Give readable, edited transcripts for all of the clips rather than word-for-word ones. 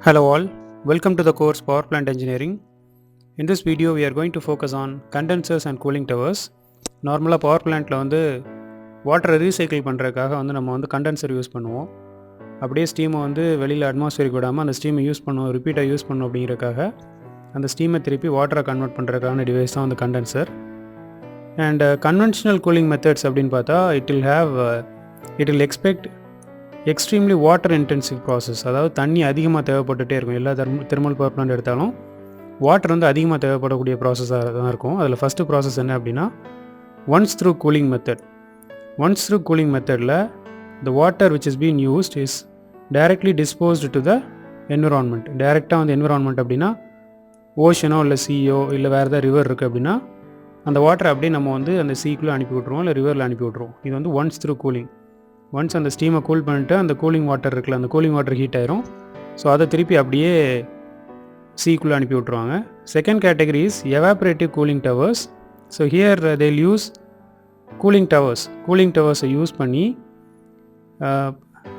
Hello all, welcome to the course Power Plant Engineering. In this video we are going to focus on condensers and cooling towers. நார்மலாக power பிளான்ட்டில் வாட்டரை recycle பண்ணுறதுக்காக நம்ம condenser use பண்ணுவோம். அப்படியே ஸ்டீமை வெளியில் அட்மாஸ்பியருக்கு விடாமல் அந்த ஸ்டீமை யூஸ் பண்ணுவோம், ரிப்பீட்டாக யூஸ் பண்ணுவோம். அப்படிங்கிறதுக்காக அந்த ஸ்டீமை திருப்பி வாட்டரை கன்வெர்ட் பண்ணுறதுக்கான டிவைஸ் தான் condenser. And conventional cooling methods அப்படின்னு பார்த்தா it will expect extremely water intensive process. அதாவது தண்ணி அதிகமாக தேவைப்பட்டுகிட்டே இருக்கும். எல்லா தெர்மல் பவர் பிளான்ட் எடுத்தாலும் வாட்டர் அதிகமாக தேவைப்படக்கூடிய ப்ராசஸாக தான் இருக்கும். அதில் ஃபஸ்ட்டு ப்ராசஸ் என்ன அப்படின்னா once through cooling method. Once through cooling மெத்தடில் the water which is been used is directly disposed to the environment. டைரெக்டாக என்விரான்மெண்ட் அப்படின்னா ஓஷனோ இல்லை சீயோ இல்லை வேறு ஏதாவது ரிவர் இருக்குது அப்படின்னா அந்த வாட்டரை அப்படியே நம்ம அந்த சீக்குள்ளே அனுப்பி விட்ருவோம், இல்லை ரிவரில் அனுப்பி விட்ருவோம். இது ஒன்ஸ் த்ரூ கூலிங். ஒன்ஸ் அந்த ஸ்டீமை கூல் பண்ணிட்டு அந்த கூலிங் வாட்டர் இருக்குல்ல, அந்த கூலிங் வாட்டர் ஹீட் ஆயிரும். ஸோ அதை திருப்பி அப்படியே சீக்குள்ளே அனுப்பி விட்ருவாங்க. Second category is evaporative cooling towers. So here they'll use cooling டவர்ஸை யூஸ் பண்ணி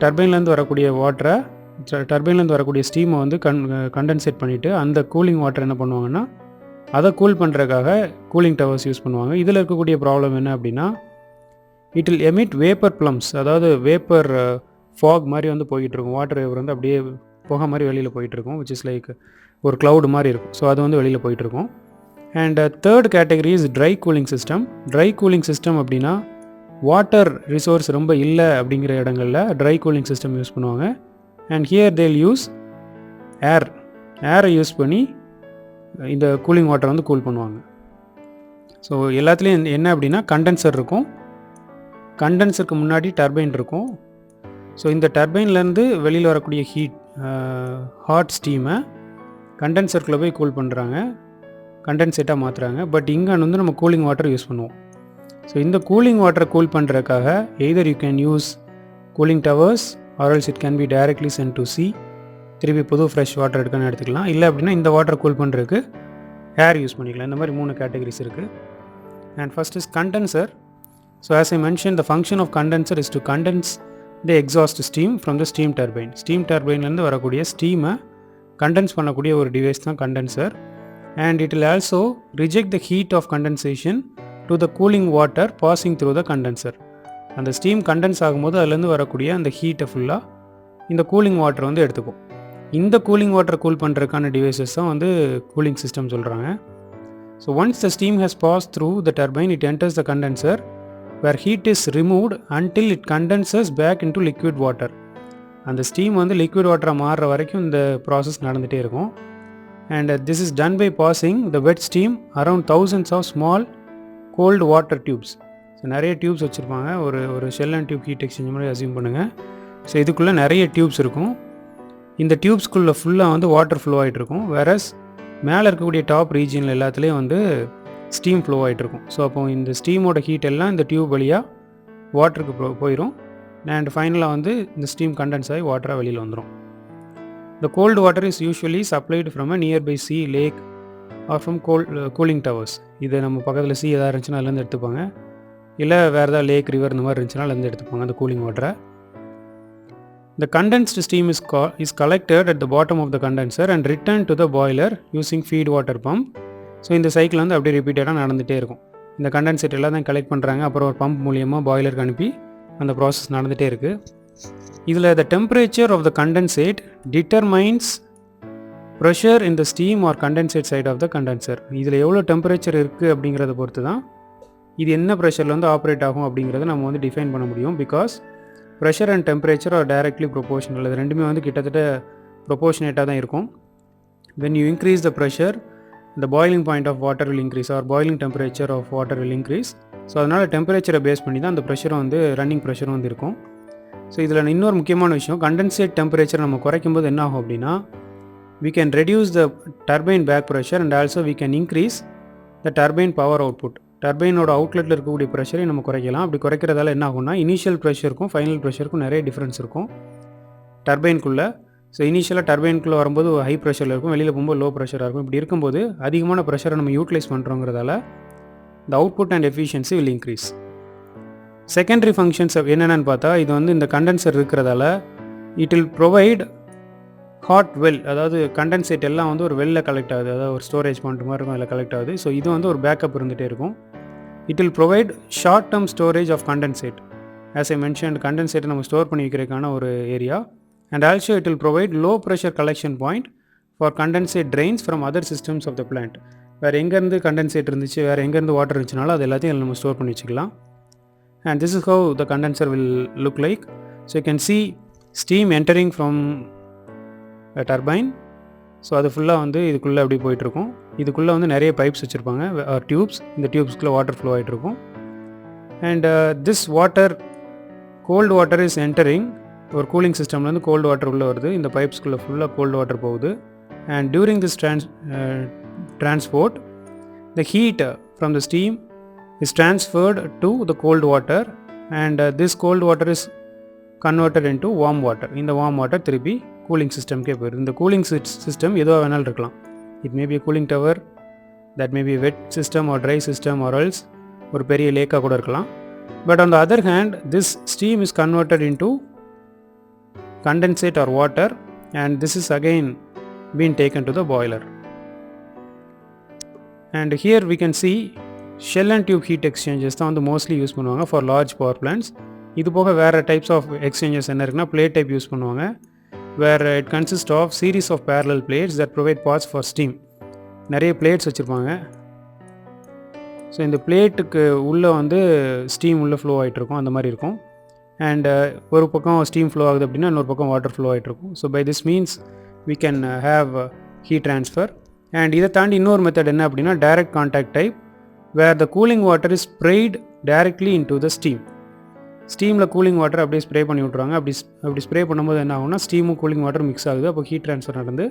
டர்பைன்லேருந்து வரக்கூடிய வாட்டரை, டர்பைன்லேருந்து வரக்கூடிய ஸ்டீமை கண்டென்சேட் பண்ணிவிட்டு அந்த கூலிங் வாட்டர் என்ன பண்ணுவாங்கன்னா அதை கூல் பண்ணுறதுக்காக கூலிங் டவர்ஸ் யூஸ் பண்ணுவாங்க. இதில் இருக்கக்கூடிய ப்ராப்ளம் என்ன அப்படின்னா it will emit vapour plums. அதாவது வேப்பர் ஃபாக் மாதிரி போய்கிட்ருக்கும். வாட்டர் வேப்பர் அப்படியே புகை மாதிரி வெளியில் போயிட்டுருக்கும், விச் இஸ் லைக் ஒரு க்ளவுடு மாதிரி இருக்கும். ஸோ அது வெளியில் போயிட்டுருக்கும். And third category is try cooling system. Try cooling system அப்படின்னா வாட்டர் ரிசோர்ஸ் ரொம்ப இல்லை அப்படிங்கிற இடங்களில் ட்ரை கூலிங் சிஸ்டம் யூஸ் பண்ணுவாங்க. அண்ட் ஹியர் தேல் யூஸ் ஏரை யூஸ் பண்ணி இந்த கூலிங் வாட்டரை கூல் பண்ணுவாங்க. ஸோ எல்லாத்துலேயும் என்ன அப்படின்னா கண்டென்சர் இருக்கும், கண்டென்சருக்கு முன்னாடி டர்பைன் இருக்கும். ஸோ இந்த டர்பைன்லேருந்து வெளியில் வரக்கூடிய ஹாட் ஸ்டீமை கண்டென்சருக்குள்ளே போய் கூல் பண்ணுறாங்க, கண்டென்சேட்டாக மாற்றுறாங்க. பட் இங்கே நம்ம கூலிங் வாட்டர் யூஸ் பண்ணுவோம். ஸோ இந்த கூலிங் வாட்டரை கூல் பண்ணுறதுக்காக either you can use cooling towers or else it can be directly sent to sea. திருப்பி புது ஃப்ரெஷ் வாட்டர் எடுக்கணும்னு எடுத்துக்கலாம். இல்லை அப்படின்னா இந்த வாட்டரை கூல் பண்ணுறதுக்கு ஏர் யூஸ் பண்ணிக்கலாம். இந்த மாதிரி 3 கேட்டகரிஸ் இருக்குது. And first is condenser. So as I mentioned, the function of condenser is to condense the exhaust steam from the steam turbine. Steam turbine ல இருந்து வரக்கூடிய ஸ்டீமை கண்டென்ஸ் பண்ணக்கூடிய ஒரு டிவைஸ் தான் condenser. And it will also reject the heat of condensation to the cooling water passing through the condenser. அந்த steam condense ஆகும்போது அதுலேருந்து வரக்கூடிய அந்த ஹீட்டை ஃபுல்லாக இந்த கூலிங் வாட்டர் எடுத்துக்கும். இந்த கூலிங் வாட்டரை கூல் பண்ணுறதுக்கான டிவைசஸ் தான் கூலிங் சிஸ்டம் சொல்கிறாங்க. So once the steam has passed through the turbine, it enters the condenser where heat is removed until it condenses back into liquid water. அந்த steam liquid வாட்டராக மாறுற வரைக்கும் இந்த process நடந்துகிட்டே இருக்கும். And this is done by passing the wet steam around thousands of small cold water tubes. So நிறைய tubes வச்சுருப்பாங்க. ஒரு shell and tube heat exchange மாதிரி அசியூம் பண்ணுங்கள். ஸோ இதுக்குள்ளே நிறைய டியூப்ஸ் இருக்கும். இந்த டியூப்ஸ்குள்ளே ஃபுல்லாக வாட்டர் ஃப்ளோ ஆகிட்ருக்கும். வேறஸ் மேலே இருக்கக்கூடிய டாப் ரீஜியனில் எல்லாத்துலேயும் ஸ்டீம் ஃப்ளோ ஆகிட்ருக்கும். ஸோ அப்போ இந்த ஸ்டீமோட ஹீட் எல்லாம் இந்த டியூப் வழியாக வாட்டருக்கு போயிடும். அண்ட் ஃபைனலாக இந்த ஸ்டீம் கண்டென்ஸ் ஆகி வாட்டராக வெளியில் வந்துடும். The cold water is usually supplied from a nearby sea, lake or from cooling towers. இது நம்ம பக்கத்தில் சி எதாவது இருந்துச்சுன்னா அதுலேருந்து எடுத்துப்பாங்க. இல்லை வேறு ஏதாவது லேக், ரிவர் இந்த மாதிரி இருந்துச்சுன்னா அதுலேருந்து எடுத்துப்பாங்க அந்த கூலிங் வாட்டரை. The condensed steam is collected at the bottom of the condenser and returned to the boiler using feed water pump. So இந்த சைக்கிள் அப்படியே ரிப்பீட்டடாக நடந்துகிட்டே இருக்கும். இந்த கண்டென்சேட் எல்லாம் தான் கலெக்ட் பண்ணுறாங்க, அப்புறம் ஒரு பம்ப் மூலியமாக பாய்லருக்கு அனுப்பி அந்த ப்ராசஸ் நடந்துகிட்டே இருக்குது. இதில் the temperature of the condensate determines pressure in the steam or condensate side of the condenser. இதில் எவ்வளோ டெம்பரேச்சர் இருக்குது அப்படிங்கிறத பொறுத்து தான் இது என்ன ப்ரெஷரில் ஆப்ரேட் ஆகும் அப்படிங்கிறத நம்ம டிஃபைன் பண்ண முடியும். Because pressure and temperature are directly proportional. இது ரெண்டுமே கிட்டத்தட்ட ப்ரொபோர்ஷனேட்டாக தான் இருக்கும். When you increase the pressure, the boiling point of water will increase or boiling temperature of water will increase. So அதனால் டெம்பரேச்சரை பேஸ் பண்ணி தான் அந்த ப்ரெஷரும் ரன்னிங் ப்ரெஷரும் இருக்கும். ஸோ இதில் இன்னொரு முக்கியமான விஷயம், கண்டென்சேட் டெம்பரேச்சர் நம்ம குறைக்கும் போது என்ன ஆகும் அப்படின்னா we can reduce the turbine back pressure and also we can increase the turbine power output. டர்பைனோட அவுட்லெட்டில் இருக்கக்கூடிய ப்ரெஷரை நம்ம குறைக்கலாம். அப்படி குறைக்கிறதால என்ன ஆகும்னா இனிஷியல் ப்ரெஷருக்கும் ஃபைனல் ப்ரெஷருக்கும் நிறைய டிஃப்ரென்ஸ் இருக்கும் டர்பைனுக்குள்ளே. ஸோ இனிஷியலாக டர்பைனுக்குள்ளே வரும்போது ஹை ப்ரெஷரில் இருக்கும், வெளியில் போகும்போது லோ ப்ரெஷராக இருக்கும். இப்படி இருக்கும்போது அதிகமான ப்ரெஷரை நம்ம யூட்டிலைஸ் பண்ணுறோங்கிறதால the output and efficiency will increase. Secondary functions என்னென்னு பார்த்தா இது இந்த கண்டென்சர் இருக்கிறதால it will provide hot well, அதாவது கண்டென்சேட் எல்லாம் வந்து ஒரு வெல்ல கலெக்ட் ஆகுது, அதாவது ஒரு ஸ்டோரேஜ் பாயிண்ட் மாதிரி இருக்கும், அதில் கலெக்ட் ஆகுது. ஸோ இது வந்து ஒரு பேக்கப் இருந்துகிட்டே இருக்கும். It will provide short term storage of condensate. As I mention, கண்டென்சேட்டை நம்ம ஸ்டோர் பண்ணி வைக்கிறதுக்கான ஒரு area. And also it will provide low pressure collection point for condensate drains from other systems of the plant. வேறு எங்கேருந்து condensate இருந்துச்சு, வேறு எங்கேருந்து வாட்டர் இருந்துச்சுனாலும் அது எல்லாத்தையும் நம்ம ஸ்டோர் பண்ணி வச்சுக்கலாம். And this is how the condenser will look like. So you can see steam entering from a turbine. So அது ஃபுல்லாக வந்து இதுக்குள்ளே அப்படி போயிட்டுருக்கும். இதுக்குள்ளே வந்து நிறைய பைப்ஸ் வச்சுருப்பாங்க, டியூப்ஸ். இந்த டியூப்ஸ்குள்ளே வாட்டர் ஃப்ளோ ஆகிட்ருக்கும். And this water, cold water is entering. ஒரு கூலிங் சிஸ்டம்லேருந்து கோல்டு வாட்டர் உள்ளே வருது, இந்த பைப்ஸ்குள்ளே ஃபுல்லாக கோல்டு வாட்டர் போகுது. And during this transport the heat from the steam is transferred to the cold water, and this cold water is converted into warm water. இந்த warm water திருப்பி cooling சிஸ்டம்கே போயிடுது. இந்த கூலிங் சிஸ்டம் எதுவாக வேணாலும் இருக்கலாம். It may be cooling tower, that may be wet system or dry system or else ஒரு பெரிய லேக்காக கூட இருக்கலாம். But on the other hand, this steam is converted into condensate or water, and this is again been taken to the boiler. And here we can see shell and tube heat exchangers தான் வந்து mostly use பண்ணுவாங்க for large power plans. இது போக வேறு types of exchangers என்ன இருக்குன்னா, plate type use பண்ணுவாங்க, where it consist of series of parallel plates that provide paths for steam. நிறைய பிளேட்ஸ் வச்சுருப்பாங்க. ஸோ இந்த பிளேட்டுக்கு உள்ளே வந்து ஸ்டீம் உள்ளே ஃப்ளோ ஆகிட்ருக்கும், அந்த மாதிரி இருக்கும். அண்ட் ஒரு பக்கம் ஸ்டீம் ஃப்ளோ ஆகுது அப்படின்னா இன்னொரு பக்கம் வாட்டர் ஃப்ளோ ஆகிட்ருக்கும். So by this means we can have heat transfer. And இதை தாண்டி இன்னொரு மெத்தட் என்ன அப்படின்னா, direct contact type, where the cooling water is sprayed directly into the steam. ஸ்டீமில் கூலிங் வாட்டர் அப்படியே ஸ்ப்ரே பண்ணி விட்ருவாங்க. அப்படி ஸ்ப்ரே பண்ணும்போது என்ன ஆகும்னா, ஸ்டீமும் கூலிங் வாட்டர் மிக்ஸ் ஆகுது. அப்போ ஹீட் ட்ரான்ஸ்ஃபர் நடந்து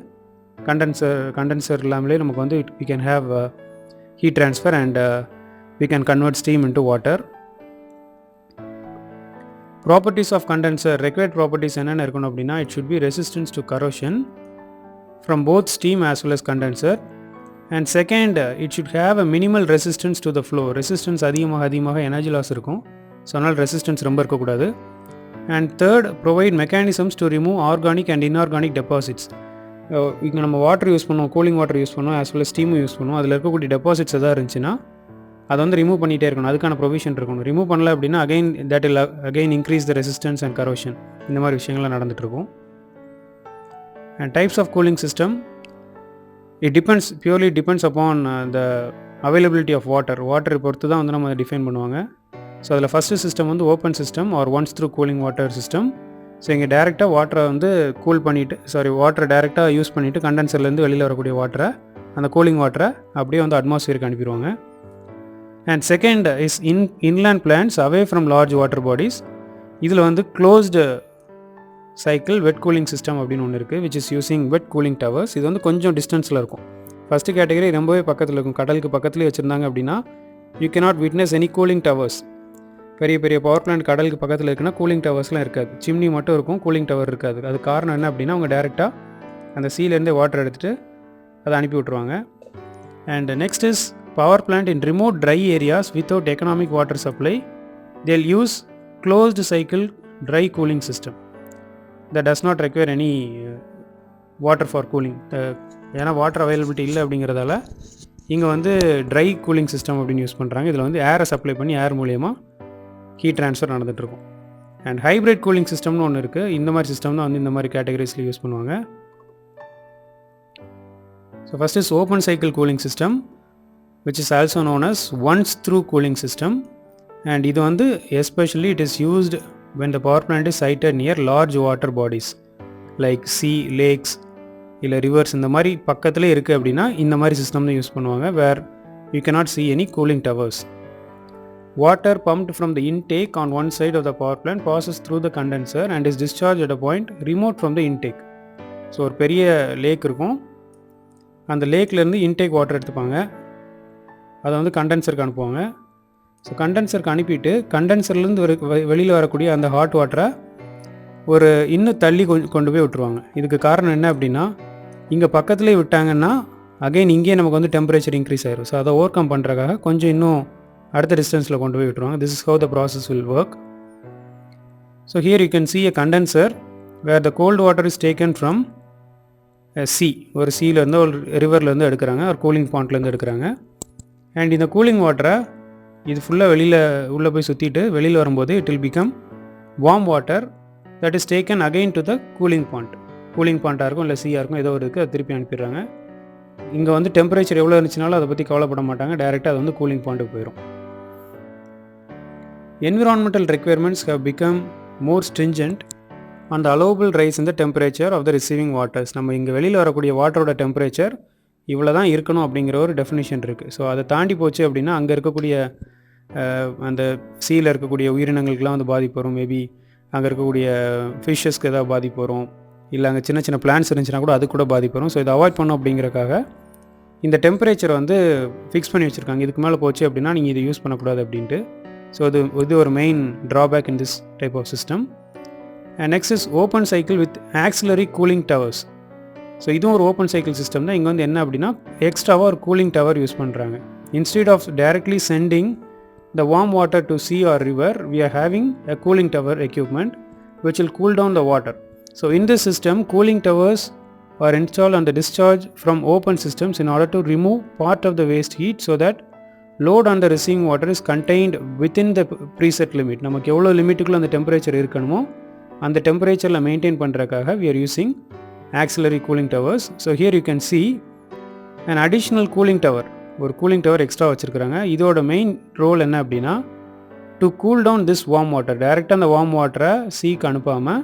கண்டென்சர் இல்லாமலே நமக்கு வந்து we can have heat transfer and we can convert steam into water. Properties of condenser, required properties என்னென்ன இருக்கணும் அப்படின்னா, it should be resistance to corrosion from both steam as well as condenser. And second, it should have a minimal resistance to the flow. Resistance அதிகமாக energy loss இருக்கும். So அதனால் resistance ரொம்ப இருக்கக்கூடாது. And third, provide mechanisms to remove organic and inorganic deposits. இங்கே நம்ம water use பண்ணுவோம், cooling water use பண்ணுவோம், as well ஸ்டீமும் use பண்ணுவோம். அதில் இருக்கக்கூடிய டெபாசிட்ஸ் எதாவது இருந்துச்சுன்னா அதை வந்து ரிமூவ் பண்ணிகிட்டே இருக்கணும். அதுக்கான ப்ரொவிஷன் இருக்கணும். ரிமூவ் பண்ணல அப்படின்னா that will again increase the resistance and corrosion. இந்த மாதிரி விஷயங்கள்லாம் நடந்துகிட்ருக்கும். And types of cooling system, it purely depends upon the availability of water. Water பொறுத்து தான் வந்து நம்ம டிஃபைன் பண்ணுவாங்க. ஸோ அதில் ஃபஸ்ட்டு சிஸ்டம் வந்து open system or once through cooling water system. So இங்கே டேரெக்டாக வாட்டரை வந்து வாட்டரை டேரெக்டாக யூஸ் பண்ணிவிட்டு கண்டென்சர்லேருந்து வெளியில் வரக்கூடிய வாட்டரை, அந்த கூலிங் வாட்டரை அப்படியே வந்து அட்மாஸ்பியருக்கு அனுப்பிடுவாங்க. And second is inland plants away from large water bodies. இதில் வந்து closed cycle wet cooling system அப்படின்னு ஒன்று இருக்குது, which is using wet cooling towers. இது வந்து கொஞ்சம் டிஸ்டன்ஸில் இருக்கும். ஃபஸ்ட்டு கேட்டகரி ரொம்பவே பக்கத்தில் இருக்கும், கடலுக்கு பக்கத்துலேயே வச்சுருந்தாங்க அப்படின்னா you cannot witness any cooling towers. பெரிய பெரிய பவர் பிளான்ட் கடலுக்கு பக்கத்தில் இருக்குன்னா கூலிங் டவர்ஸ்லாம் இருக்காது, சிம்னி மட்டும் இருக்கும், கூலிங் டவர் இருக்காது. அது காரணம் என்ன அப்படின்னா, அவங்க டேரெக்டாக அந்த சீலேருந்தே வாட்டர் எடுத்துகிட்டு அதை அனுப்பி விட்ருவாங்க. And next is power plant in remote dry areas without economic water supply. They'll use closed cycle dry cooling system that does not require any water for cooling. ஏன்னா வாட்டர் அவைலபிலிட்டி இல்லை அப்படிங்கிறதால இங்கே வந்து dry cooling system அப்படின்னு use பண்ணுறாங்க. இதில் வந்து ஏரை சப்ளை பண்ணி ஏர் மூலியமாக ஹீட் ட்ரான்ஸ்ஃபர் நடந்துகிட்ருக்கும். அண்ட் ஹைப்ரிட் கூலிங் சிஸ்டம்னு ஒன்று இருக்குது. இந்த மாதிரி சிஸ்டம் தான் வந்து இந்த மாதிரி கேட்டகரிஸில் யூஸ் பண்ணுவாங்க. So first is open cycle cooling system, which is also known as once through cooling system. And இது வந்து especially it is used when the power plant is sited near large water bodies like sea, lakes இல்லை rivers. இந்த மாதிரி பக்கத்துலேயே இருக்குது அப்படின்னா இந்த மாதிரி சிஸ்டம் தான் யூஸ் பண்ணுவாங்க, where you cannot see any cooling towers. Water pumped from the intake on one side of the power plant passes through the condenser and is discharged at a point remote from the intake. So ஒரு பெரிய லேக் இருக்கும், அந்த லேக்லேருந்து intake water எடுத்துப்பாங்க, அதை வந்து கண்டென்சருக்கு அனுப்புவாங்க. So கண்டென்சருக்கு அனுப்பிட்டு கண்டென்சர்லேருந்து வெளியில் வரக்கூடிய அந்த ஹாட் வாட்டரை ஒரு இன்னும் தள்ளி கொண்டு போய் விட்டுருவாங்க. இதுக்கு காரணம் என்ன அப்படின்னா, இங்கே பக்கத்துலேயே விட்டாங்கன்னா அகைன் இங்கேயே நமக்கு வந்து டெம்பரேச்சர் இன்க்ரீஸ் ஆயிரும். ஸோ அதை ஓவர் கம் பண்ணுறதுக்காக கொஞ்சம் இன்னும் அடுத்த டிஸ்டன்ஸில் கொண்டு போய் விட்டுருவாங்க. This is how the process will work. So here you can see a condenser where the cold water is taken from C, ஒரு சீலேருந்து ஒரு ரிவர்லேருந்து எடுக்கிறாங்க, ஒரு கூலிங் பாயிண்ட்லேருந்து எடுக்கிறாங்க. அண்ட் இந்த கூலிங் வாட்டரை இது ஃபுல்லாக வெளியில் உள்ளே போய் சுற்றிட்டு வெளியில் வரும்போது it will become warm water that is taken again to the cooling point. Cooling பாயிண்ட்டாக இருக்கும் இல்லை சீயாக இருக்கும், ஏதோ ஒரு இருக்குது, அது திருப்பி அனுப்பிடுறாங்க. இங்கே வந்து டெம்பரேச்சர் எவ்வளோ இருந்துச்சுனாலும் அதை பற்றி கவலைப்பட மாட்டாங்க, டைரெக்டாக அது வந்து கூலிங் பாயிண்ட்டுக்கு போயிடும். Environmental requirements have become more stringent on the allowable rise in the temperature of the receiving waters. நம்ம இங்கே வெளியில் வரக்கூடிய வாட்டரோட டெம்பரேச்சர் இவ்வளோ தான் இருக்கணும் அப்படிங்கிற ஒரு டெஃபினிஷன் இருக்குது. ஸோ அதை தாண்டி போச்சு அப்படின்னா அங்கே இருக்கக்கூடிய அந்த சீயில் இருக்கக்கூடிய உயிரினங்களுக்கெலாம் வந்து பாதிப்பு வரும். மேபி அங்கே இருக்கக்கூடிய ஃபிஷ்ஷஸ்க்கு ஏதாவது பாதிப்பு வரும், இல்லை அங்கே சின்ன சின்ன பிளான்ஸ் இருந்துச்சுன்னா கூட அது கூட பாதிப்பு வரும். ஸோ இதை அவாய்ட் பண்ணோம் அப்படிங்கிறக்காக இந்த டெம்பரேச்சரை வந்து ஃபிக்ஸ் பண்ணி வச்சுருக்காங்க. இதுக்கு மேலே போச்சு அப்படின்னா நீங்கள் இதை யூஸ் பண்ணக்கூடாது அப்படின்ட்டு. ஸோ இது ஒரு main drawback in this type of system. And next is open cycle with auxiliary cooling towers. So இதுவும் ஒரு ஓப்பன் சைக்கிள் சிஸ்டம் தான். இங்கே வந்து என்ன அப்படின்னா எக்ஸ்ட்ராவாக ஒரு கூலிங் டவர் யூஸ் பண்ணுறாங்க. Instead of directly sending the warm water to sea or river, we are having a cooling tower equipment which will cool down the water. So in this system, cooling towers are installed on the discharge from open systems in order to remove part of the waste heat so that load on the receiving water is contained within the preset limit. நமக்கு எவ்வளோ லிமிட்டுக்குள்ளே அந்த temperature இருக்கணுமோ அந்த டெம்பரேச்சரில் maintain பண்ணுறதுக்காக we are using auxiliary cooling towers. So here you can see an additional cooling tower. ஒரு cooling tower extra வச்சுருக்காங்க. இதோட மெயின் ரோல் என்ன அப்படின்னா to cool down this warm water. டைரெக்டாக அந்த வார்ம் வாட்டரை சீக்கு அனுப்பாமல்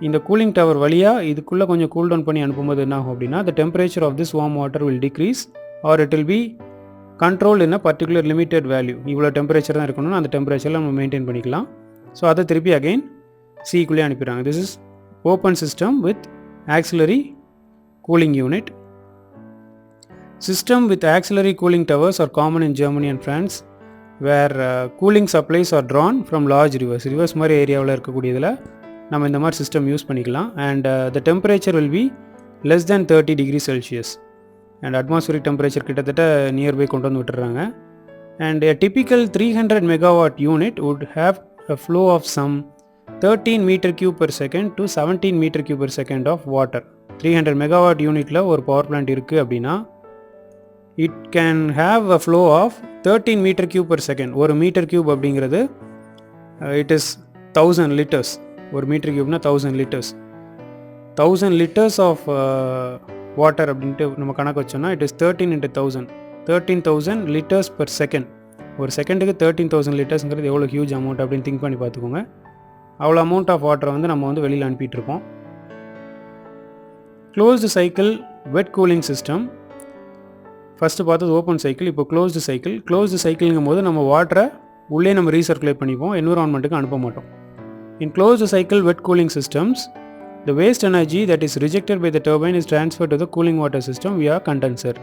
இந்த கூலிங் டவர் வழியாக இதுக்குள்ளே கொஞ்சம் கூல் டவுன் பண்ணி அனுப்பும்போது என்ன ஆகும் அப்படின்னா the temperature of this warm water will decrease or it will be controlled in a particular limited value. இவ்வளோ டெம்பரேச்சர் தான் இருக்கணும்னு அந்த டெம்பரேச்சரில் நம்ம மெயின்டைன் பண்ணிக்கலாம். ஸோ அதை திருப்பி அகெயின் சீக்குள்ளே அனுப்பிடுறாங்க. This is open system with auxiliary cooling unit. System with auxiliary cooling towers are common in Germany and France where cooling supplies are drawn from large rivers மாதிரி ஏரியாவில் இருக்கக்கூடியதில் நம்ம இந்த மாதிரி சிஸ்டம் யூஸ் பண்ணிக்கலாம். And the temperature will be less than 30 degree Celsius and atmospheric temperature கிட்டத்தட்ட nearby கொண்டு வந்து விட்டுறாங்க. And a typical 300 megawatt unit would have a flow of some 13 meter cube per second to 17 meter cube per second of water. 300 megawatt யூனிட்டில் ஒரு power plant இருக்குது அப்படின்னா it can have a flow of 13 meter cube per second. ஒரு metre cube அப்படிங்கிறது it is 1000 liters. ஒரு metre கியூப்னா 1000 liters. 1000 liters of water அப்படின்ட்டு நம்ம கணக்கு வச்சோம்னா it is 13 into 1000. 13,000 liters per second. ஒரு செகண்டுக்கு 13,000 லிட்டர்ஸ்ங்கிறது எவ்வளோ ஹியூஜ் அமௌண்ட் அப்படின்னு திங்க் பண்ணி பார்த்துக்கோங்க. அவ்வளோ அமௌண்ட் ஆஃப் வாட்டரை வந்து நம்ம வந்து வெளியில் அனுப்பிட்டுருக்கோம். Closed cycle wet cooling system. First பார்த்தது ஓப்பன் சைக்கிள், இப்போ க்ளோஸ்டு சைக்கிள். க்ளோஸ்டு சைக்கிள்ங்கும் போது நம்ம வாட்டரை உள்ளே நம்ம ரீசர்க்குலேட் பண்ணிப்போம், என்விரான்மெண்ட்டுக்கு அனுப்ப மாட்டோம். இன் closed cycle wet cooling systems the waste energy that is rejected by the turbine is transferred to the cooling water system via condenser.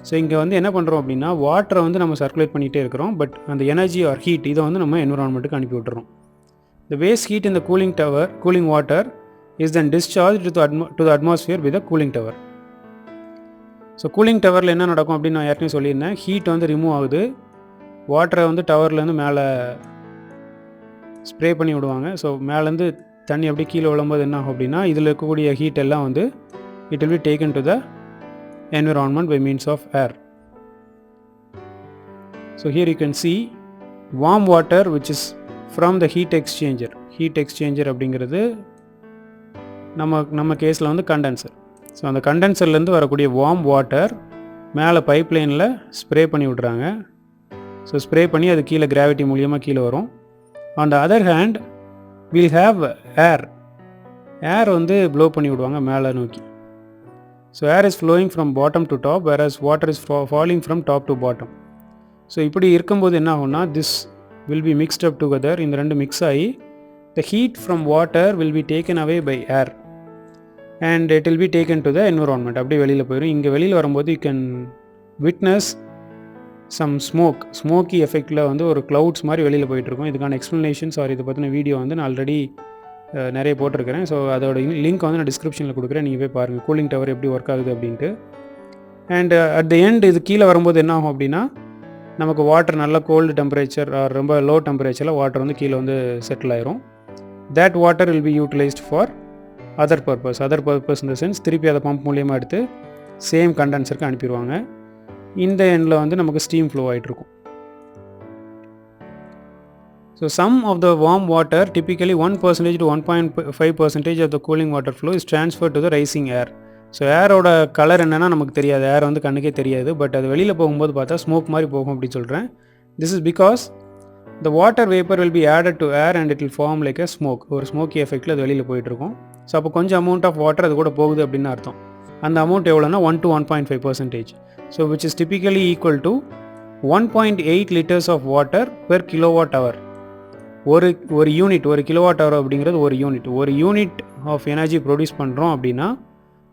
So இங்கே வந்து என்ன பண்ணுறோம் அப்படின்னா வாட்டரை வந்து நம்ம சர்க்குலேட் பண்ணிகிட்டே இருக்கிறோம், பட் அந்த எனர்ஜி ஆர் ஹீட் இதை வந்து நம்ம என்விரான்மெண்ட்டுக்கு அனுப்பி விட்டுறோம். The waste heat in the cooling water is then discharged to the atmosphere with the cooling tower. So cooling டவரில் என்ன நடக்கும் அப்படின்னு நான் ஏற்கனவே சொல்லியிருந்தேன். ஹீட் வந்து ரிமூவ் ஆகுது, வாட்டரை வந்து டவர்லேருந்து மேலே ஸ்ப்ரே பண்ணி விடுவாங்க. ஸோ மேலேருந்து தண்ணி அப்படி கீழே விழும்போது என்ன ஆகும் அப்படின்னா இதில் இருக்கக்கூடிய ஹீட் எல்லாம் வந்து it will be taken to the environment by means of air. So here you can see warm water which is from the heat exchanger. Heat exchanger அப்படிங்கிறது நம்ம கேஸில் வந்து கண்டென்சர். ஸோ அந்த கண்டென்சர்லேருந்து வரக்கூடிய வார்ம் வாட்டர் மேலே pipe லைனில் spray பண்ணி விட்றாங்க. ஸோ ஸ்ப்ரே பண்ணி அது கீழே கிராவிட்டி மூலியமாக கீழே வரும். On the other hand we'll have air வந்து ப்ளோ பண்ணி விடுவாங்க மேலே நோக்கி. So air is flowing from bottom to top whereas water is falling from top to bottom. So இப்படி இருக்கும்போது என்ன ஆகும்னா this will be mixed up together. இந்த ரெண்டு மிக்ஸ் ஆகி the heat from water will be taken away by air and it will be taken to the environment. அப்படியே வெளியில் போயிடும். இங்கே வெளியில் வரும்போது you can witness some smoky எஃபெக்டில் வந்து ஒரு க்ளவுட்ஸ் மாதிரி வெளியில் போயிட்டுருக்கோம். இதுக்கான எக்ஸ்ப்ளனேஷன்ஸ் ஆர் இதை பற்றின வீடியோ வந்து நான் ஆல்ரெடி நிறைய போட்டிருக்கிறேன். ஸோ அதோட லிங்க் வந்து நான் டிஸ்கிரிப்ஷனில் கொடுக்குறேன், நீங்கள் போய் பாருங்கள் கூலிங் டவர் எப்படி ஒர்க் ஆகுது அப்படின்ட்டு. அண்ட் அட் த எண்ட் இது கீழே வரும்போது என்ன ஆகும் அப்படின்னா நமக்கு வாட்டர் நல்ல கோல்டு டெம்பரேச்சர் ஆர் ரொம்ப லோ டெம்பரேச்சரில் வாட்டர் வந்து கீழே வந்து செட்டில் ஆயிரும். that water will be utilized for other purpose இந்த சென்ஸ் திருப்பி அதை பம்ப் மூலியமாக எடுத்து சேம் கண்டென்சருக்கு அனுப்பிடுவாங்க. இந்த எண்டில் வந்து நமக்கு ஸ்டீம் ஃப்ளோ ஆகிட்டுருக்கும். So some of the warm water, typically 1% to 1.5% of the cooling water flow is transferred to the rising air. So ஏரோட கலர் என்னென்னா நமக்கு தெரியாது, ஏர் வந்து கண்ணுக்கே தெரியாது, பட் அது வெளியில் போகும்போது பார்த்தா ஸ்மோக் மாதிரி போகும் அப்படின்னு சொல்கிறேன். This is because the water vapor will be added to air and it will form like a smoke. ஒரு ஸ்மோக்கி எஃபெக்டில் அது வெளியில் போயிட்டுருக்கும். ஸோ அப்போ கொஞ்சம் அமௌண்ட் ஆஃப் வாட்டர் அது கூட போகுது அப்படின்னு அர்த்தம். அந்த அமௌண்ட் எவ்வளோனா 1 to 1.5%. So which is typically equal to 1.8 liters of water per kilowatt hour. ஒரு யூனிட், ஒரு கிலோவாட் ஹவர் அப்படிங்கிறது ஒரு யூனிட் ஆஃப் எனர்ஜி ப்ரொடியூஸ் பண்ணுறோம் அப்படின்னா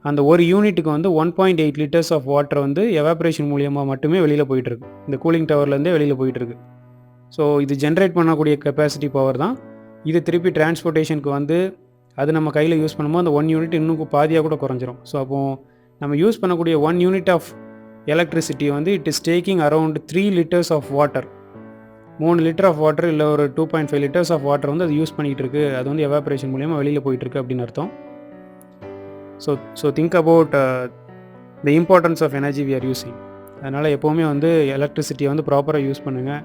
அந்த ஒரு யூனிட்டுக்கு வந்து 1.8 liters ஆஃப் வாட்டர் வந்து எவாப்ரேஷன் மூலியமாக மட்டுமே வெளியில் போயிட்டுருக்கு. இந்த கூலிங் டவர்லேருந்தே வெளியில் போயிட்டுருக்கு. ஸோ இது ஜென்ரேட் பண்ணக்கூடிய கெப்பாசிட்டி பவர் தான். இது திருப்பி டிரான்ஸ்போர்ட்டேஷனுக்கு வந்து அது நம்ம கையில் யூஸ் பண்ணும்போது அந்த 1 யூனிட் இன்னும் பாதியாக கூட குறைஞ்சிரும். ஸோ அப்போது நம்ம யூஸ் பண்ணக்கூடிய 1 யூனிட் ஆஃப் எலக்ட்ரிசிட்டி வந்து it is taking around 3 liters of water. 3 litre of water இல்லை ஒரு 2.5 liters ஆஃப் வாட்டர் வந்து அது யூஸ் பண்ணிகிட்டு இருக்குது. அது வந்து எவாப்ரேஷன் மூலியமாக வெளியில் போயிட்டுருக்கு அப்படின்னு அர்த்தம். So think about the importance of energy we are using. அதனால் எப்போவுமே வந்து எலக்ட்ரிசிட்டியை வந்து ப்ராப்பராக யூஸ் பண்ணுங்கள்.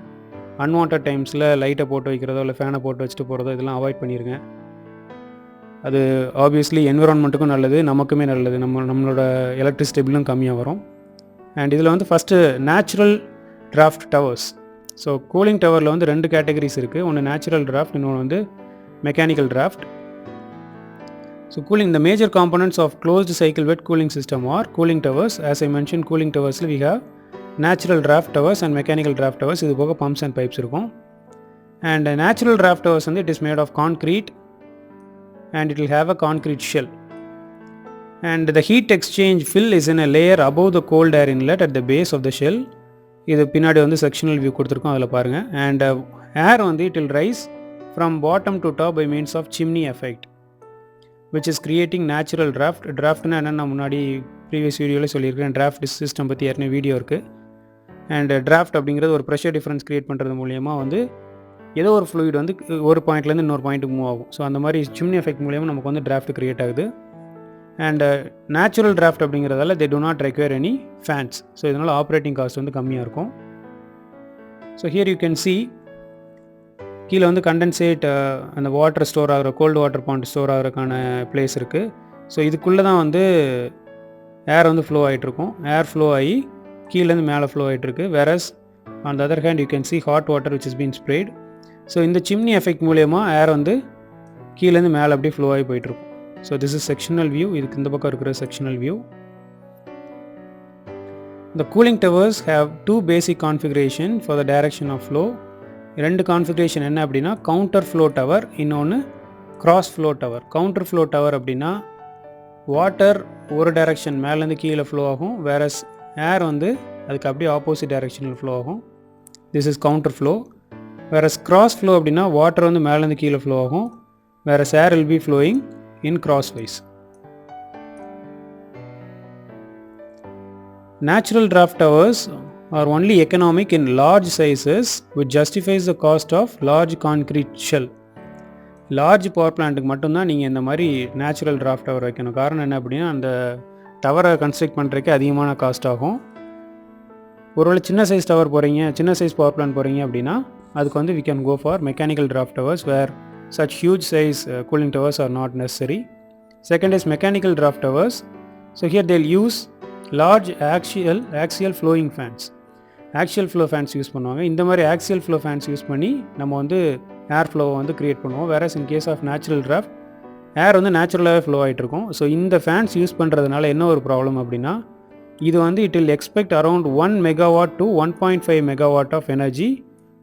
அன்வான்ட் டைம்ஸில் லைட்டை போட்டு வைக்கிறதோ இல்லை ஃபேனை போட்டு வச்சுட்டு போகிறதோ இதெல்லாம் அவாய்ட் பண்ணிடுங்க. அது ஆப்வியஸ்லி என்விரான்மெண்ட்டுக்கும் நல்லது, நமக்குமே நல்லது. நம்மளோட எலக்ட்ரிசிட்டி பில்லும் கம்மியாக வரும். அண்ட் இதில் வந்து first natural draught towers. So cooling டவரில் வந்து 2 கேட்டகரிஸ் இருக்குது. ஒன்று நேச்சுரல் டிராஃப்ட், இன்னொன்று வந்து mechanical draught. So the major components of closed cycle wet cooling system are cooling towers. As I mentioned, cooling towers we have natural draft towers and mechanical draft towers. இது போக pumps and pipes இருக்கும். And natural draft towers வந்து it is made of concrete and it will have a concrete shell. And the heat exchange fill is in a layer above the cold air inlet at the base of the shell. இது பின்னாடி வந்து sectional view கொடுத்துருக்கோம், அதில் பாருங்கள். And air வந்து it will rise from bottom to top by means of chimney effect which is creating natural draught. டிராஃப்ட்னா என்னென்னு நான் முன்னாடி ப்ரீவியஸ் வீடியோவில் சொல்லியிருக்கேன். டிராஃப்ட் சிஸ்டம் பற்றி ஏற்கனவே வீடியோ இருக்குது. அண்ட் டிராஃப்ட் அப்படிங்கிறது ஒரு ப்ரெஷர் டிஃப்ரென்ஸ் க்ரியேட் பண்ணுறது மூலியமாக வந்து ஏதோ ஒரு ஃப்ளூயிட் வந்து ஒரு பாயிண்ட்லேருந்து இன்னொரு பாயிண்ட்டுக்கு மூவ் ஆகும். ஸோ அந்த மாதிரி சிம்னி எஃபெக்ட் மூலியமாக நமக்கு வந்து டிராஃப்ட் க்ரியேட் ஆகுது. அண்ட் நேச்சுரல் டிராஃப்ட் அப்படிங்கிறதால they do not require any fans. So இதனால் ஆப்ரேட்டிங் காஸ்ட் வந்து கம்மியாக இருக்கும். So here you can see கீழே வந்து கண்டென்சேட் அந்த வாட்டர் ஸ்டோர் ஆகிற கோல்டு வாட்டர் பாண்ட் ஸ்டோர் ஆகிறதுக்கான பிளேஸ் இருக்குது. ஸோ இதுக்குள்ளே தான் வந்து ஏர் வந்து ஃப்ளோ ஆகிட்ருக்கும். ஏர் ஃப்ளோ ஆகி கீழேருந்து மேலே ஃப்ளோ ஆகிட்ருக்கு. Whereas on the other hand you can see hot water which is been sprayed. So இந்த சிம்னி எஃபெக்ட் மூலியமாக ஏர் வந்து கீழேருந்து மேலே அப்படியே ஃப்ளோ ஆகி போயிட்டுருக்கும். So this is sectional view. இதுக்கு இந்த பக்கம் இருக்கிற sectional view. The cooling towers have 2 basic configuration for the direction of flow. 2 configuration என்ன அப்படின்னா counter flow tower, இன்னொன்று cross flow tower. counter flow tower அப்படின்னா வாட்டர் ஒரு டைரக்ஷன் மேலேருந்து கீழே ஃப்ளோ ஆகும், whereas ஏர் வந்து அதுக்கு அப்படியே ஆப்போசிட் டைரக்ஷனில் ஃப்ளோ ஆகும். This is counter flow. whereas cross flow அப்படின்னா வாட்டர் வந்து மேலேருந்து கீழே ஃப்ளோ ஆகும், whereas air will be flowing in crosswise. Natural draft towers are only economic in large sizes, which justifies the cost of large concrete shell. Large power பிளான்ட்டுக்கு மட்டும்தான் நீங்கள் இந்த மாதிரி நேச்சுரல் டிராஃப்ட் டவர் வைக்கணும். காரணம் என்ன அப்படின்னா அந்த டவரை கன்ஸ்ட்ரக்ட் பண்ணுறதுக்கு அதிகமான காஸ்ட் ஆகும். ஒருவேளை சின்ன சைஸ் டவர் போகிறீங்க, சின்ன சைஸ் பவர் பிளான்ட் போகிறீங்க அப்படின்னா அதுக்கு வந்து we can go for mechanical draft towers where such huge size cooling towers are not necessary. Second is mechanical draft towers. So here they'll use large axial flowing fans. Axial flow fans use பண்ணுவாங்க. இந்த மாதிரி axial flow fans use பண்ணி நம்ம வந்து ஏர் ஃப்ளோவை வந்து create பண்ணுவோம். whereas in case of natural draft ஏர் வந்து நேச்சுரலாகவே ஃப்ளோ ஆகிட்டு இருக்கும். ஸோ இந்த ஃபேன்ஸ் யூஸ் பண்ணுறதுனால என்ன ஒரு ப்ராப்ளம் அப்படின்னா இது வந்து it will expect around 1 megawatt to 1.5 megawatt of energy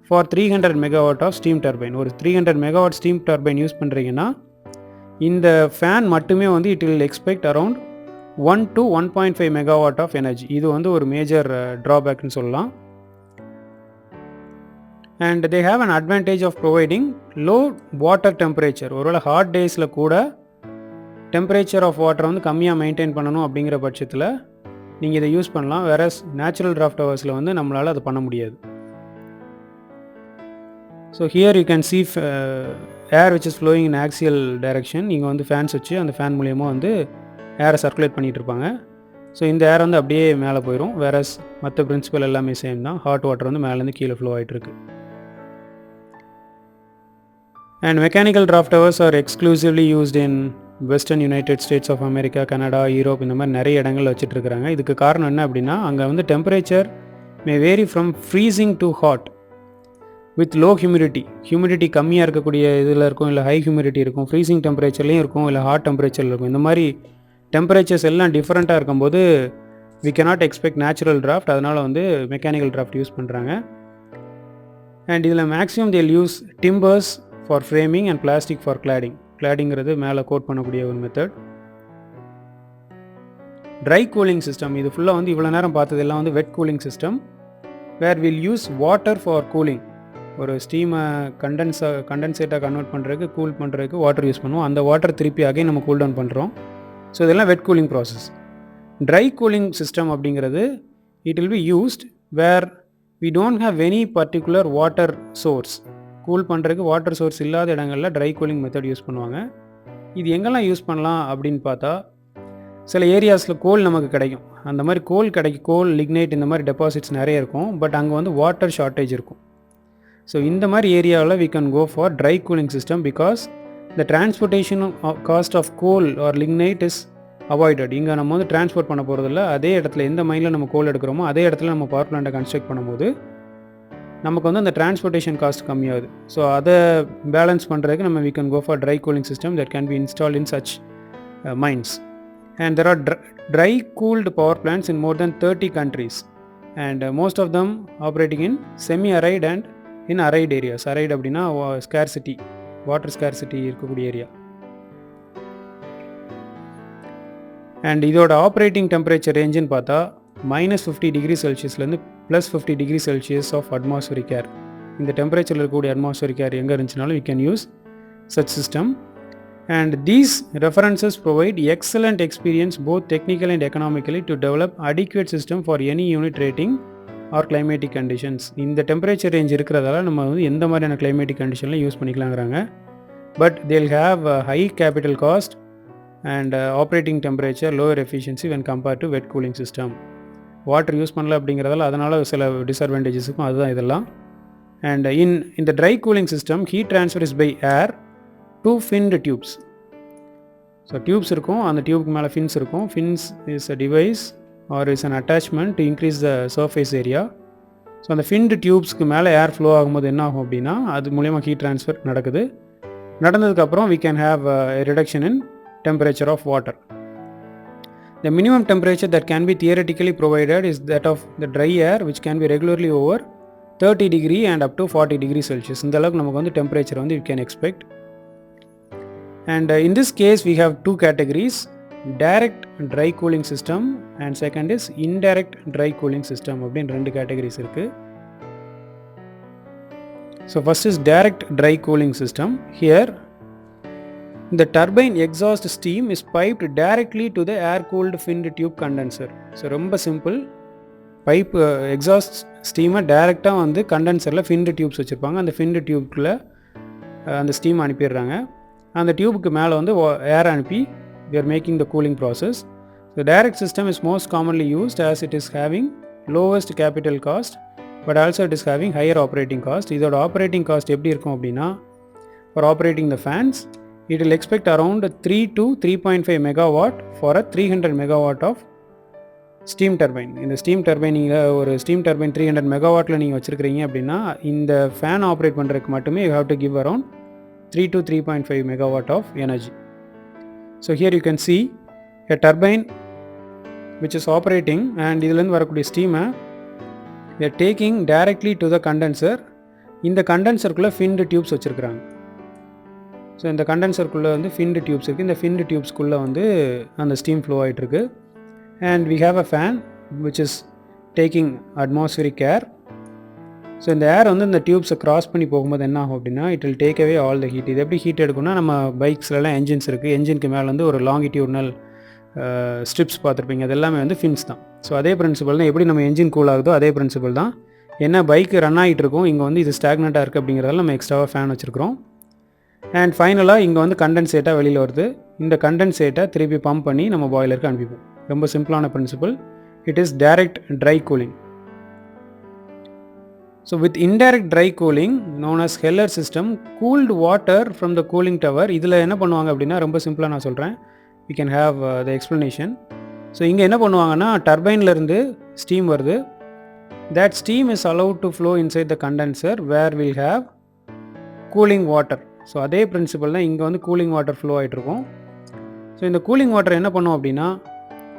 for 300 megawatt of steam turbine. ஒரு 300 megawatt steam turbine யூஸ் பண்ணுறீங்கன்னா இந்த ஃபேன் மட்டுமே வந்து it will expect around 1 to 1.5 megawatt of energy. இது வந்து ஒரு மேஜர் ட்ராபேக்னு சொல்லலாம். and they have an advantage of providing low water temperature. ஒருவேளை ஹாட் டேஸில் கூட டெம்பரேச்சர் ஆஃப் வாட்டர் வந்து கம்மியாக மெயின்டைன் பண்ணணும் அப்படிங்கிற பட்சத்தில் நீங்கள் இதை யூஸ் பண்ணலாம். வேறஸ் நேச்சுரல் டிராஃப்ட் ஹவர்ஸில் வந்து நம்மளால் அதை பண்ண முடியாது. So here you can see air which is flowing in axial direction. இங்கே வந்து ஃபேன்ஸ் வச்சு அந்த ஃபேன் மூலியமாக வந்து ஏரை சர்க்குலேட் பண்ணிகிட்டு இருப்பாங்க. ஸோ இந்த ஏர் வந்து அப்படியே மேலே போயிடும். வேறஸ் மற்ற பிரின்சிபல் எல்லாமே சேம் தான். ஹாட் வாட்டர் வந்து மேலேருந்து கீழே ஃப்ளோ ஆகிட்டுருக்கு. And mechanical draft towers are exclusively used in western United States of America, Canada, Europe இந்த மாதிரி நிறைய இடங்கள் வச்சுட்ருக்குறாங்க. இதுக்கு காரணம் என்ன அப்படின்னா, அங்கே வந்து temperature may vary from freezing to hot with low humidity கம்மியாக இருக்கக்கூடிய இதில் இருக்கும், இல்லை ஹை ஹியூமிடிட்டி இருக்கும், ஃப்ரீசிங் டெம்பரேச்சர்லேயும் இருக்கும், இல்லை ஹாட் டெம்பரேச்சரில் இருக்கும். இந்த மாதிரி டெம்பரேச்சர்ஸ் எல்லாம் டிஃப்ரெண்ட்டாக இருக்கும்போது we cannot expect natural draught. அதனால் வந்து மெக்கானிக்கல் டிராஃப்ட் யூஸ் பண்ணுறாங்க. அண்ட் இதில் maximum they'll use timbers for framing and plastic for கிளாடிங்கிறது மேலே கோட் பண்ணக்கூடிய ஒரு மெத்தட். ட்ரை கூலிங் சிஸ்டம், இது ஃபுல்லாக வந்து இவ்வளோ நேரம் பார்த்ததெல்லாம் வந்து wet cooling system, where will use water for cooling. ஒரு ஸ்டீமை கண்டென்சேட்டாக கன்வெர்ட் பண்ணுறதுக்கு, கூல் பண்ணுறதுக்கு வாட்டர் யூஸ் பண்ணுவோம். அந்த வாட்டர் திருப்பி அகைன் நம்ம கூல் டவுன் பண்ணுறோம். ஸோ இதெல்லாம் wet cooling process. Dry cooling system அப்படிங்கிறது it will be used where we don't have any particular water source. Cool பண்ணுறதுக்கு வாட்டர் சோர்ஸ் இல்லாத இடங்களில் ட்ரை கூலிங் மெத்தட் யூஸ் பண்ணுவாங்க. இது எங்கெல்லாம் யூஸ் பண்ணலாம் அப்படின்னு பார்த்தா, சில ஏரியாஸில் கோல் நமக்கு கிடைக்கும். அந்த மாதிரி கோல், லிக்னைட் இந்த மாதிரி டெபாசிட்ஸ் நிறைய இருக்கும். பட் அங்கே வந்து வாட்டர் ஷார்ட்டேஜ் இருக்கும். ஸோ இந்த மாதிரி ஏரியாவில் we can go for dry cooling system because the transportation cost of coal or lignite is avoided. இங்கே நம்ம வந்து டிரான்ஸ்போர்ட் பண்ண போகிறதில்ல. அதே இடத்துல எந்த மைலில் நம்ம கோல் எடுக்கிறோமோ அதே இடத்துல நம்ம பவர் பிளான்ட்டை கன்ஸ்ட்ரக்ட் பண்ணும்போது நமக்கு வந்து அந்த டிரான்ஸ்போர்ட்டேஷன் காஸ்ட் கம்மியாகுது. ஸோ அதை பேலன்ஸ் பண்ணுறதுக்கு நம்ம we can go for dry cooling system that can be installed in such mines. And there are dry cooled power plants in more than 30 countries and most of them operating in semi-arid and in arid areas. Arid அப்படின்னா scarcity, water scarcity இருக்கக்கூடிய area. And இதோட operating temperature ரேஞ்சுன்னு பார்த்தா -50 degree செல்சியஸ்லேருந்து +50 degree Celsius of அட்மாஸ்ஃபரிக் ஏர். இந்த டெம்பரேச்சரில் இருக்கக்கூடிய அட்மாஸ்ஃபரிக் ஏர் எங்கே இருந்துச்சுனாலும் we can use such system. And these references provide excellent experience both technically and economically to develop adequate system for any unit rating or climatic conditions. இந்த temperature range இருக்கிறதால நம்ம வந்து எந்த மாதிரியான கிளைமேட்டிக் கண்டிஷனில் யூஸ் பண்ணிக்கலாங்கிறாங்க. But they'll have a high capital cost and operating temperature lower efficiency when compared to wet cooling system. Water use பண்ணல அப்படிங்கிறதால அதனால் சில டிஸ்அட்வான்டேஜஸ் இருக்கும். அதுதான் இதெல்லாம். And in the dry cooling system heat transfer is by air to finned tubes. So tubes இருக்கும், அந்த டியூப்க்கு மேலே ஃபின்ஸ் இருக்கும். Fins is a device or is an attachment to increase the surface area. So அந்த finned டியூப்ஸ்க்கு மேலே ஏர் flow ஆகும்போது என்ன ஆகும் அப்படின்னா அது மூலயமா ஹீட் ட்ரான்ஸ்ஃபர் நடக்குது. நடந்ததுக்கப்புறம் we can have a reduction in temperature of water. The minimum temperature that can be theoretically provided is that of the dry air which can be regularly over 30 degree and up to 40 degree Celsius. இந்த அளவுக்கு நமக்கு வந்து temperature வந்து we can expect. And in this case we have two categories, direct dry cooling system and second is indirect dry cooling system அப்படின் ரெண்டு categories இருக்கு. So first is direct dry cooling system. Here the turbine exhaust steam is piped directly to the air cooled finned tube condenser. So ரொம்ப simple. Pipe exhaust ஸ்டீமை டைரெக்டாக வந்து கண்டென்சரில் ஃபின்டு tubes வச்சுருப்பாங்க. அந்த ஃபின்டு டியூப்குள்ளே அந்த steam அனுப்பிடுறாங்க. அந்த டியூபுக்கு மேலே வந்து ஏர் அனுப்பி we are making the cooling process. The direct system is most commonly used as it is having lowest capital cost but also it is having higher operating cost. இதோட ஆப்ரேட்டிங் காஸ்ட் எப்படி இருக்கும் அப்படின்னா, for operating the fans it will expect around 3 to 3.5 megawatt for a 300 megawatt of steam turbine. இந்த steam turbine நீங்கள் ஒரு steam turbine 300 மெகாவாட்டில் நீங்கள் வச்சுருக்கிறீங்க அப்படின்னா இந்த ஃபேன் ஆப்ரேட் பண்ணுறதுக்கு மட்டுமே you have to give around 3 to 3.5 megawatt of energy. So here you can see a turbine which is operating and இதிலிருந்து வரக்கூடிய ஸ்டீமை they are taking directly to the condenser. இந்த கண்டென்சருக்குள்ளே ஃபின்டு tubes வச்சுருக்குறாங்க. So இந்த கண்டென்சருக்குள்ளே வந்து ஃபின்டு tubes இருக்குது. இந்த ஃபின்டு டியூப்ஸ்குள்ளே வந்து அந்த ஸ்டீம் ஃப்ளோ ஆகிட்டுருக்கு. And we have a fan which is taking atmospheric air. So இந்த ஏர் வந்து இந்த டியூப்ஸை க்ராஸ் பண்ணி போகும்போது என்ன ஆகும் அப்படின்னா it will take away all the heat. இது எப்படி ஹீட் எடுக்கும்னா, நம்ம பைக்ஸ்லாம் என்ஜின்ஸ் இருக்குது, என்ஜினுக்கு மேலே வந்து ஒரு லாங்கிடியூட்னல் ஸ்ட்ரிப்ஸ் பார்த்துருப்பீங்க, அது எல்லாமே வந்து ஃபின்ஸ் தான். ஸோ அதே பிரின்சிபல் தான், எப்படி நம்ம என்ஜின் கூல் ஆகுதோ அதே பிரின்சிபல் தான். என்ன பைக் ரன் ஆகிட்டு இருக்கும், இங்கே வந்து இது ஸ்டாக்னண்ட்டாக இருக்குது அப்படிங்கிறதால நம்ம எக்ஸ்ட்ராவாக ஃபேன் வச்சுருக்கிறோம். அண்ட் ஃபைனலாக இங்கே வந்து கண்டென்சேட்டாக வெளியில் வருது. இந்த கண்டென்சேட்டை திருப்பி பம்ப் பண்ணி நம்ம பாய்லருக்கு அனுப்பிப்போம். ரொம்ப சிம்பிளான principle. It is direct dry cooling. So with indirect dry cooling known as Heller system, cooled water from the cooling tower. இதில் என்ன பண்ணுவாங்க அப்படின்னா, ரொம்ப சிம்பிளாக நான் சொல்கிறேன். we can have the explanation. So இங்கே என்ன பண்ணுவாங்கன்னா, டர்பைன்லேருந்து ஸ்டீம் வருது. that steam is allowed to flow inside the condenser where we'll have cooling water. So அதே பிரின்சிபல் தான் இங்கே வந்து கூலிங் வாட்டர் ஃப்ளோ ஆகிட்ருக்கும். ஸோ இந்த கூலிங் வாட்டர் என்ன பண்ணும் அப்படின்னா,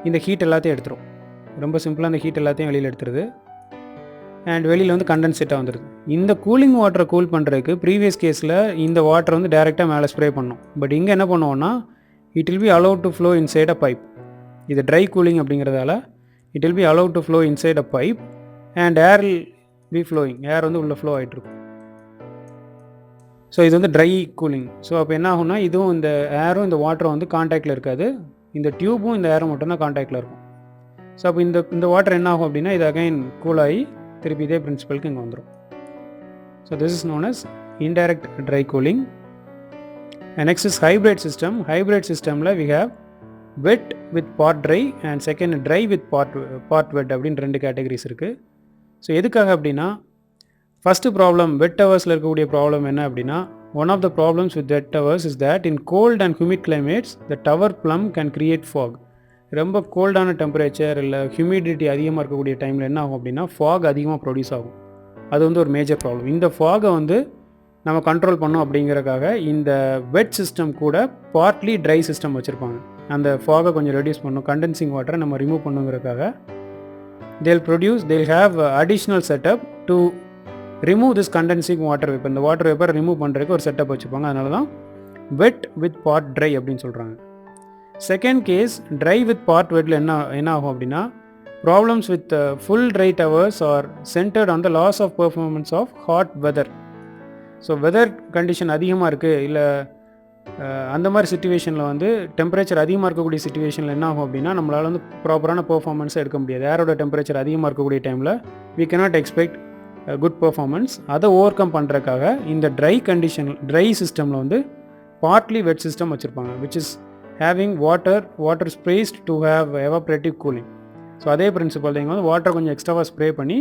இந்த ஹீட் எல்லாத்தையும் எடுத்துரும். ரொம்ப சிம்பிளாக அந்த ஹீட் எல்லாத்தையும் வெளியில் எடுத்துருது. அண்ட் வெளியில் வந்து கண்டென்சேட்டாக வந்துடுது. இந்த கூலிங் வாட்டரை கூல் பண்ணுறதுக்கு ப்ரீவியஸ் கேஸில் இந்த வாட்டர் வந்து டேரெக்டாக மேலே ஸ்ப்ரே பண்ணோம். பட் இங்கே என்ன பண்ணுவோன்னா, it will be allow to flow inside a pipe. இது ட்ரை கூலிங் அப்படிங்கிறதால it will be allow to flow inside a pipe and air will be flowing. Air வந்து உள்ளே ஃப்ளோ ஆகிட்ருக்கும். ஸோ இது வந்து ட்ரை கூலிங். ஸோ அப்போ என்ன ஆகும்னா, இதுவும் இந்த ஏரும் இந்த வாட்டரும் வந்து கான்டாக்டில் இருக்காது. இந்த டியூப்பும் இந்த ஏரும் மட்டும்தான் கான்டாக்டில் இருக்கும். ஸோ அப்போ இந்த வாட்டர் என்ன ஆகும் அப்படின்னா, இது அகைன் கூல் ஆகி திருப்பி இதே பிரின்சிபலுக்கு இங்கே வந்துடும். So this is known as indirect dry cooling. and next is hybrid system. Hybrid systemல we have wet with part dry and second dry with part wet அப்படின்னு ரெண்டு கேட்டகரிஸ் இருக்குது. ஸோ எதுக்காக அப்படின்னா, ஃபஸ்ட்டு ப்ராப்ளம் வெட் டவர்ஸில் இருக்கக்கூடிய ப்ராப்ளம் என்ன அப்படின்னா, one of the problems with wet towers is that in cold and humid climates the tower plume can create fog. ரொம்ப கோல்டான டெம்பரேச்சர் இல்லை ஹியூமிடிட்டி அதிகமாக இருக்கக்கூடிய டைமில் என்ன ஆகும் அப்படின்னா, ஃபாக் அதிகமாக ப்ரொடியூஸ் ஆகும். அது வந்து ஒரு மேஜர் ப்ராப்ளம். இந்த ஃபாகை வந்து நம்ம கண்ட்ரோல் பண்ணோம் அப்படிங்கிறக்காக இந்த வெட் சிஸ்டம் கூட பார்ட்லி ட்ரை சிஸ்டம் வச்சுருப்பாங்க. அந்த ஃபாகை கொஞ்சம் ரெடியூஸ் பண்ணும், கண்டென்சிங் வாட்டரை நம்ம remove பண்ணுங்கிறக்காக they'll have additional setup to remove this condensing water vapor. இந்த வாட்டர் வேப்பர் ரிமூவ் பண்ணுறதுக்கு ஒரு செட்டப் வச்சுப்பாங்க. அதனால தான் வெட் வித் பார்ட் ட்ரை அப்படின்னு சொல்கிறாங்க. Second case dry with part வெட்டில் என்ன ஆகும் அப்படின்னா, problems with full dry towers are centred on the loss of performance of hot weather. So weather condition அதிகமாக இருக்குது, இல்லை அந்த மாதிரி சுச்சுவேஷனில் வந்து டெம்பரேச்சர் அதிகமாக இருக்கக்கூடிய சுச்சுவேஷனில் என்ன ஆகும் அப்படின்னா, நம்மளால் வந்து ப்ராப்பரான பெர்ஃபார்மன்ஸை எடுக்க முடியாது. ஏரோட டெம்பரேச்சர் அதிகமாக இருக்கக்கூடிய டைமில் we cannot expect good performance. அதை ஓவர் கம் பண்ணுறதுக்காக இந்த ட்ரை சிஸ்டமில் வந்து பார்ட்லி வெட் சிஸ்டம் வச்சுருப்பாங்க, which is having water sprays to have evaporative cooling. So அதே பிரின்சிபல் தான் இங்கே வந்து வாட்டர் கொஞ்சம் எக்ஸ்ட்ராவாக ஸ்ப்ரே பண்ணி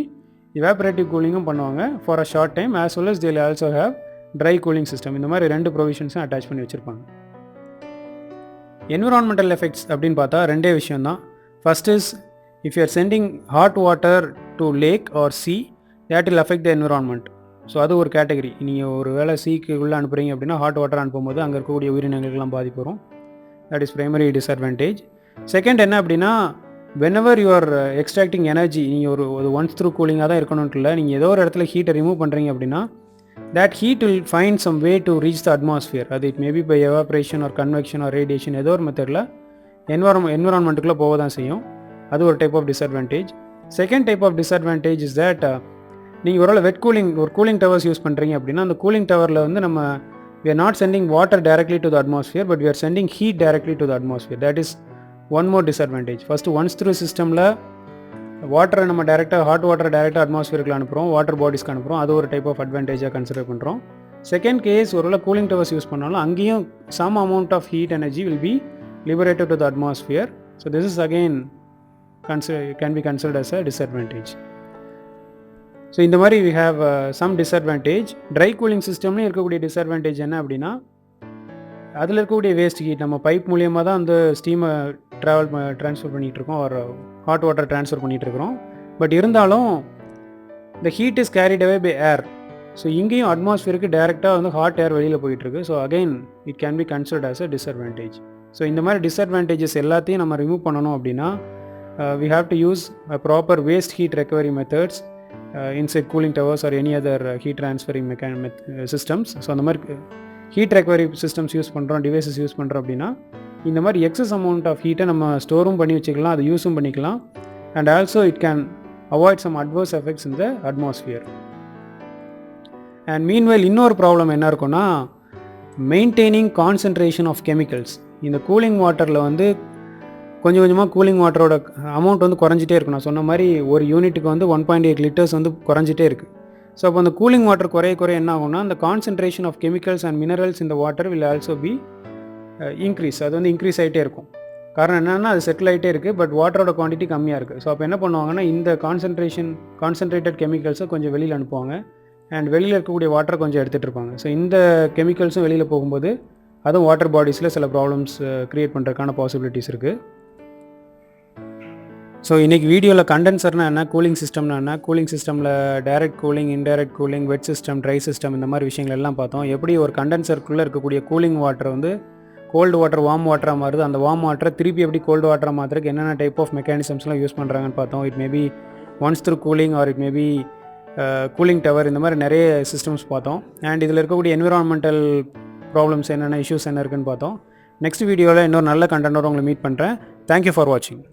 எவாப்ரேட்டிவ் கூலிங்கும் பண்ணுவாங்க for a short time, as well as they will also have dry cooling system. இந்த மாதிரி ரெண்டு ப்ரொவிஷன்ஸும் அட்டாச் பண்ணி வச்சுருப்பாங்க. என்விரான்மெண்டல் எஃபெக்ட்ஸ் அப்படின்னு பார்த்தா ரெண்டே விஷயம்தான். First is if you are sending hot water to lake or sea, that will affect the environment. So அது ஒரு கேட்டகரி. நீங்கள் ஒரு வேளை சீக்கு உள்ளே அனுப்புகிறீங்க அப்படின்னா ஹாட் வாட்டர் அனுப்பும்போது அங்கே இருக்கக்கூடிய உயிரினங்களுக்கெல்லாம் பாதிப்பு வரும். That is primary disadvantage. Second என்ன அப்படின்னா, whenever you are extracting energy, நீங்கள் ஒரு ஒன்ஸ் த்ரூ கூலிங்காக தான் இருக்கணும்னு இல்லை, நீங்கள் ஏதோ ஒரு இடத்துல ஹீட்டை ரிமூவ் பண்ணுறீங்க அப்படின்னா that heat will find some way to reach the atmosphere. அது it maybe by evaporation or convection or radiation, ஏதோ ஒரு மெத்தடில் என்விரான்மெண்ட்டுக்குள்ளே போக தான் செய்யும். அது ஒரு type of disadvantage. Second type of disadvantage is that நீங்கள் ஒரு வெட் கூலிங் ஒரு கூலிங் டவர்ஸ் யூஸ் பண்ணுறீங்க அப்படின்னா, அந்த கூலிங் டவரில் வந்து நம்ம we are not sending water directly to the atmosphere, but we are sending heat directly to the atmosphere. That is one more disadvantage. First once through systemல வாட்டரை நம்ம டேரெக்டாக ஹாட் வாட்டரை டேரெக்டாக அட்மாஸ்ஃபியருக்கு அனுப்புகிறோம், வாட்டர் பாடிஸ்க்கு அனுப்புகிறோம். அது ஒரு டைப் ஆஃப் அட்வான்டேஜாக கன்சிடர் பண்ணுறோம். செகண்ட் கேஸ் ஒருவேளை கூலிங் டவர்ஸ் யூஸ் பண்ணாலும் அங்கேயும் some amount of heat energy will be liberated to the atmosphere. So this is again can be considered as a disadvantage. So இந்த மாதிரி we have some disadvantage. Dry cooling சிஸ்டம்லேயும் இருக்கக்கூடிய disadvantage என்ன அப்படின்னா, அதில் இருக்கக்கூடிய வேஸ்ட் ஹீட் நம்ம pipe மூலியமாக தான் அந்த ஸ்டீமை ட்ரான்ஸ்ஃபர் பண்ணிகிட்ருக்கோம், ஒரு ஹாட் வாட்டர் ட்ரான்ஸ்ஃபர் பண்ணிகிட்ருக்கிறோம். பட் இருந்தாலும் the heat is carried away by air. So இங்கேயும் அட்மாஸ்ஃபியருக்கு டேரெக்டாக வந்து ஹாட் ஏர் வெளியில் போயிட்டுருக்கு. So again it can be considered as a disadvantage. So இந்த மாதிரி டிஸ்அட்வான்டேஜஸ் எல்லாத்தையும் நம்ம ரிமூவ் பண்ணணும் அப்படின்னா we have to use a proper waste heat recovery methods inside cooling towers or any other heat transferring systems. So அந்த மாதிரி heat recovery systems use பண்ணுறோம், devices use பண்ணுறோம் அப்படின்னா இந்த மாதிரி எக்ஸஸ் அமௌண்ட் ஆஃப் ஹீட்டை நம்ம ஸ்டோரும் பண்ணி வச்சுக்கலாம், அதை யூஸும் பண்ணிக்கலாம். And also it can avoid some adverse effects in the atmosphere. And meanwhile இன்னொரு ப்ராப்ளம் என்ன இருக்குன்னா, மெயின்டைனிங் கான்சன்ட்ரேஷன் ஆஃப் கெமிக்கல்ஸ். இந்த கூலிங் வாட்டரில் வந்து கொஞ்சம் கொஞ்சமாக கூலிங் வாட்டரோட அமௌண்ட் வந்து குறைஞ்சிட்டே இருக்கும். நான் சொன்ன மாதிரி ஒரு யூனிட்டுக்கு வந்து 1.8 லிட்டர்ஸ் வந்து குறைஞ்சிட்டே இருக்குது. ஸோ அப்போ அந்த கூலிங் வாட்டர் குறைய என்ன ஆகும்னா அந்த concentration of chemicals and minerals இந்த water will also be increase. அது வந்து இன்க்ரீஸ் ஆகிட்டே இருக்கும். காரணம் என்னென்னா அது செட்டில் ஆகிட்டே இருக்குது, பட் வாட்டரோட குவான்டிட்டி கம்மியாக இருக்குது. ஸோ அப்போ என்ன பண்ணுவாங்கன்னா இந்த கான்சன்ட்ரேட்டட் கெமிக்கல்ஸை கொஞ்சம் வெளியில் அனுப்புவாங்க அண்ட் வெளியில் இருக்கக்கூடிய வாட்டரை கொஞ்சம் எடுத்துகிட்டு இருப்பாங்க. ஸோ இந்த கெமிக்கல்ஸும் வெளியில் போகும்போது அதுவும் வாட்டர் பாடிஸில் சில ப்ராப்ளம்ஸ் க்ரியேட் பண்ணுறதுக்கான பாசிபிலிட்டிஸ் இருக்குது. ஸோ இன்றைக்கி வீடியோவில் கண்டென்சர்னால் என்ன, கூலிங் சிஸ்டம்னா என்ன, கூலிங் சிஸ்டமில் டைரக்ட் கூலிங், இன்டைரக்ட் கூலிங், வெட் சிஸ்டம், ட்ரை சிஸ்டம், இந்த மாதிரி விஷயங்கள் எல்லாம் பார்த்தோம். எப்படி ஒரு கண்டென்சருக்குள்ளே இருக்கக்கூடிய கூலிங் வாட்டர் வந்து கோல்டு வாட்டர் வார்ம் வாட்டராக மாறுது, அந்த வார்ம் வாட்டரை திருப்பி எப்படி கோல்டு வாட்டராக மாற்றுறதுக்கு என்னென்ன டைப் ஆஃப் மெக்கானிசம்ஸ்லாம் யூஸ் பண்ணுறாங்கன்னு பார்த்தோம். It maybe once through cooling R it maybe cooling tower, இந்த மாதிரி நிறைய சிஸ்டம்ஸ் பார்த்தோம். அண்ட் இதில் இருக்கக்கூடிய என்விரான்மெண்டல் ப்ராப்ளம்ஸ் என்னென்ன இஷ்யூஸ் என்ன இருக்குன்னு பார்த்தோம். நெக்ஸ்ட் வீடியோவில் இன்னொரு நல்ல கண்டென்ட்டோட உங்களை மீட் பண்ணுறேன். தேங்க்யூ ஃபார் வாட்சிங்.